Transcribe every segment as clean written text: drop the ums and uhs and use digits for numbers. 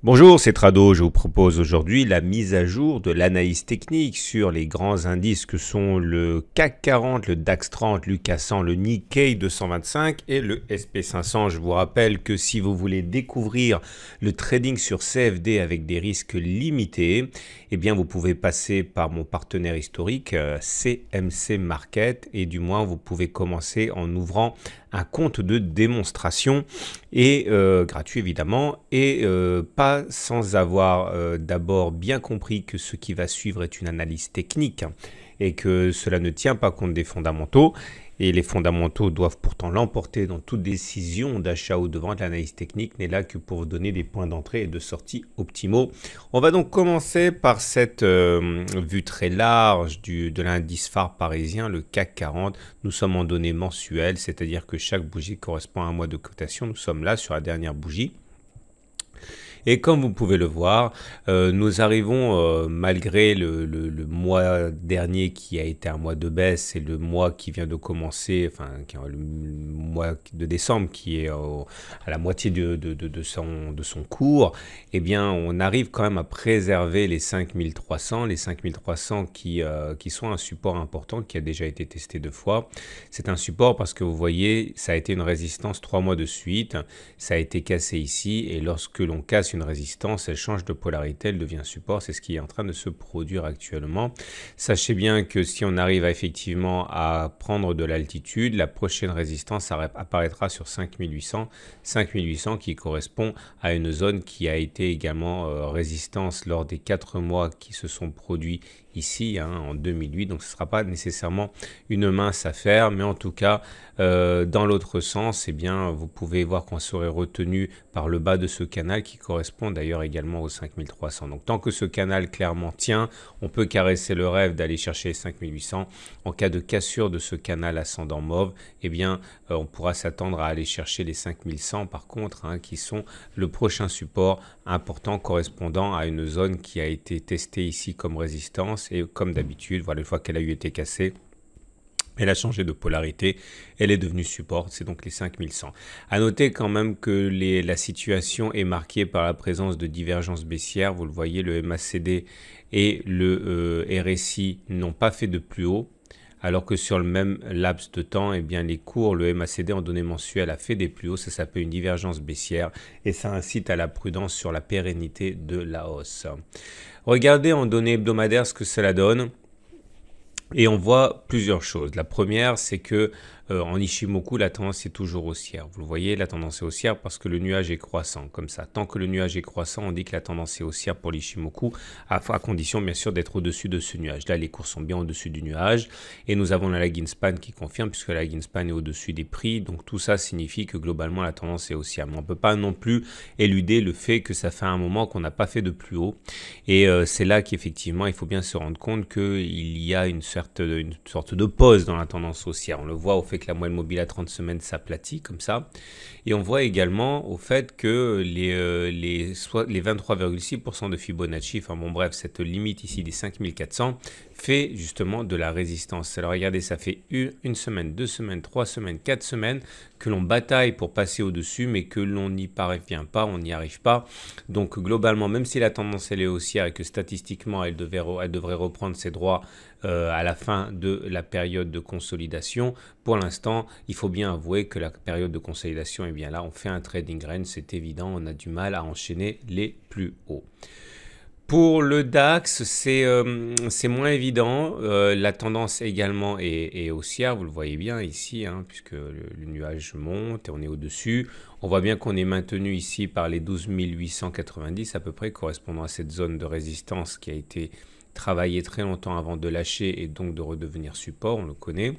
Bonjour, c'est Trado. Je vous propose aujourd'hui la mise à jour de l'analyse technique sur les grands indices que sont le CAC 40, le DAX 30, l'UK 100, le Nikkei 225 et le SP500. Je vous rappelle que si vous voulez découvrir le trading sur CFD avec des risques limités, eh bien vous pouvez passer par mon partenaire historique CMC Market et du moins vous pouvez commencer en ouvrant un compte de démonstration et gratuit évidemment et pas sans avoir d'abord bien compris que ce qui va suivre est une analyse technique et que cela ne tient pas compte des fondamentaux. Et les fondamentaux doivent pourtant l'emporter dans toute décision d'achat ou de vente. L'analyse technique n'est là que pour vous donner des points d'entrée et de sortie optimaux. On va donc commencer par cette vue très large de l'indice phare parisien, le CAC 40. Nous sommes en données mensuelles, c'est-à-dire que chaque bougie correspond à un mois de cotation. Nous sommes là sur la dernière bougie. Et comme vous pouvez le voir, nous arrivons, malgré le mois dernier qui a été un mois de baisse et le mois qui vient de commencer, enfin le mois de décembre qui est à la moitié de son cours, eh bien on arrive quand même à préserver les 5300, qui sont un support important qui a déjà été testé 2 fois. C'est un support parce que vous voyez, ça a été une résistance 3 mois de suite, ça a été cassé ici et lorsque l'on casse une résistance, elle change de polarité, elle devient support, c'est ce qui est en train de se produire actuellement. Sachez bien que si on arrive effectivement à prendre de l'altitude, la prochaine résistance apparaîtra sur 5800 qui correspond à une zone qui a été également résistance lors des 4 mois qui se sont produits ici en 2008, donc ce ne sera pas nécessairement une mince affaire, mais en tout cas dans l'autre sens, eh bien vous pouvez voir qu'on serait retenu par le bas de ce canal qui correspond d'ailleurs également aux 5300. Donc tant que ce canal clairement tient, on peut caresser le rêve d'aller chercher les 5800. En cas de cassure de ce canal ascendant mauve, eh bien on pourra s'attendre à aller chercher les 5100 par contre, qui sont le prochain support important correspondant à une zone qui a été testée ici comme résistance et comme d'habitude, voilà, une fois qu'elle a eu été cassée, elle a changé de polarité, elle est devenue support, c'est donc les 5100. À noter quand même que la situation est marquée par la présence de divergences baissières. Vous le voyez, le MACD et le RSI n'ont pas fait de plus haut, alors que sur le même laps de temps, eh bien, les cours, le MACD en données mensuelles a fait des plus hauts, ça s'appelle une divergence baissière et ça incite à la prudence sur la pérennité de la hausse. Regardez en données hebdomadaires ce que cela donne. Et on voit plusieurs choses. La première, c'est que en Ichimoku, la tendance est toujours haussière. Vous le voyez, la tendance est haussière parce que le nuage est croissant, comme ça. Tant que le nuage est croissant, on dit que la tendance est haussière pour l'Ichimoku, à condition bien sûr d'être au-dessus de ce nuage. Là, les cours sont bien au-dessus du nuage et nous avons la lagging span qui confirme puisque la lagging span est au-dessus des prix. Donc tout ça signifie que globalement, la tendance est haussière. Mais on ne peut pas non plus éluder le fait que ça fait un moment qu'on n'a pas fait de plus haut. Et c'est là qu'effectivement, il faut bien se rendre compte qu'il y a une sorte de pause dans la tendance haussière. On le voit au fait que la moyenne mobile à 30 semaines s'aplatit comme ça. Et on voit également au fait que les 23,6% de Fibonacci, enfin bon bref, cette limite ici des 5400 fait justement de la résistance. Alors regardez, ça fait une semaine, 2 semaines, 3 semaines, 4 semaines que l'on bataille pour passer au-dessus, mais que l'on n'y parvient pas, on n'y arrive pas. Donc globalement, même si la tendance elle est haussière et que statistiquement elle devrait reprendre ses droits à la fin de la période de consolidation, pour l'instant, il faut bien avouer que la période de consolidation est bien là. On fait un trading range, c'est évident, on a du mal à enchaîner les plus hauts. Pour le DAX, c'est moins évident. La tendance également est haussière, vous le voyez bien ici, puisque le nuage monte et on est au-dessus. On voit bien qu'on est maintenu ici par les 12 890 à peu près, correspondant à cette zone de résistance qui a été travaillée très longtemps avant de lâcher et donc de redevenir support, on le connaît.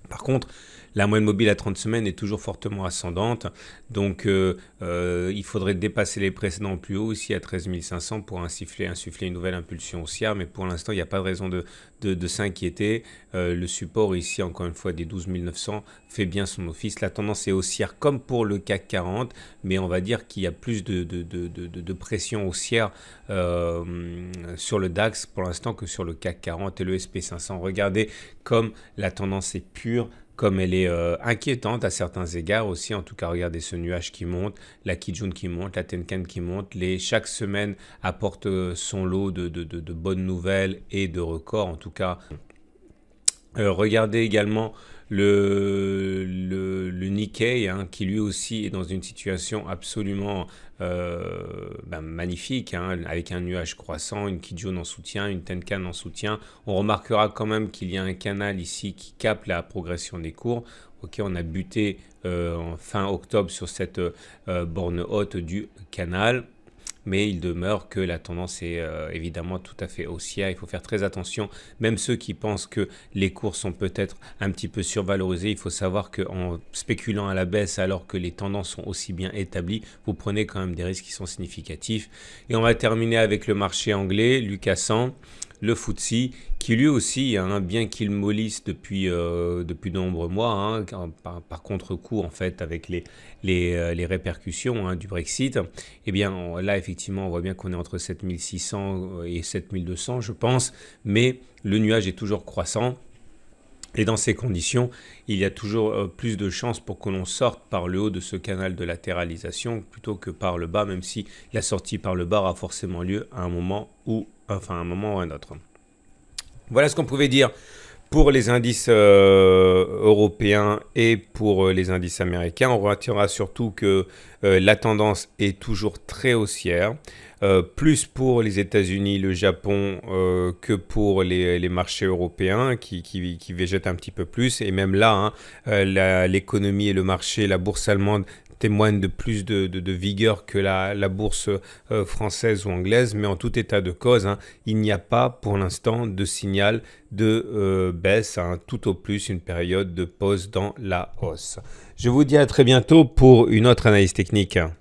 Par contre, la moyenne mobile à 30 semaines est toujours fortement ascendante, donc il faudrait dépasser les précédents plus hauts ici à 13 500 pour insuffler une nouvelle impulsion haussière, mais pour l'instant il n'y a pas de raison de s'inquiéter. Le support ici encore une fois des 12 900 fait bien son office. La tendance est haussière comme pour le CAC 40, mais on va dire qu'il y a plus de pression haussière sur le DAX pour l'instant que sur le CAC 40 et le SP500. Regardez comme la tendance est pure comme elle est inquiétante à certains égards aussi. En tout cas, regardez ce nuage qui monte, la Kijun qui monte, la Tenkan qui monte. Chaque semaine apporte son lot de bonnes nouvelles et de records. En tout cas, regardez également le Nikkei, hein, qui lui aussi est dans une situation absolument magnifique, hein, avec un nuage croissant, une Kijun en soutien, une Tenkan en soutien. On remarquera quand même qu'il y a un canal ici qui capte la progression des cours. Ok, on a buté en fin octobre sur cette borne haute du canal. Mais il demeure que la tendance est évidemment tout à fait haussière. Il faut faire très attention. Même ceux qui pensent que les cours sont peut-être un petit peu survalorisés, il faut savoir qu'en spéculant à la baisse alors que les tendances sont aussi bien établies, vous prenez quand même des risques qui sont significatifs. Et on va terminer avec le marché anglais, Lucas 100. Le FTSE, qui lui aussi, hein, bien qu'il mollisse depuis de nombreux mois, hein, par contre-coup en fait avec les répercussions, hein, du Brexit, eh bien là effectivement on voit bien qu'on est entre 7600 et 7200 je pense, mais le nuage est toujours croissant. Et dans ces conditions, il y a toujours plus de chances pour que l'on sorte par le haut de ce canal de latéralisation plutôt que par le bas, même si la sortie par le bas aura forcément lieu à un moment ou un autre. Voilà ce qu'on pouvait dire pour les indices européens et pour les indices américains. On retiendra surtout que la tendance est toujours très haussière, plus pour les États-Unis, le Japon que pour les marchés européens qui végètent un petit peu plus. Et même là, hein, l'économie et le marché, la bourse allemande témoigne de plus de vigueur que la bourse française ou anglaise, mais en tout état de cause, hein, il n'y a pas pour l'instant de signal de baisse, hein, tout au plus une période de pause dans la hausse. Je vous dis à très bientôt pour une autre analyse technique.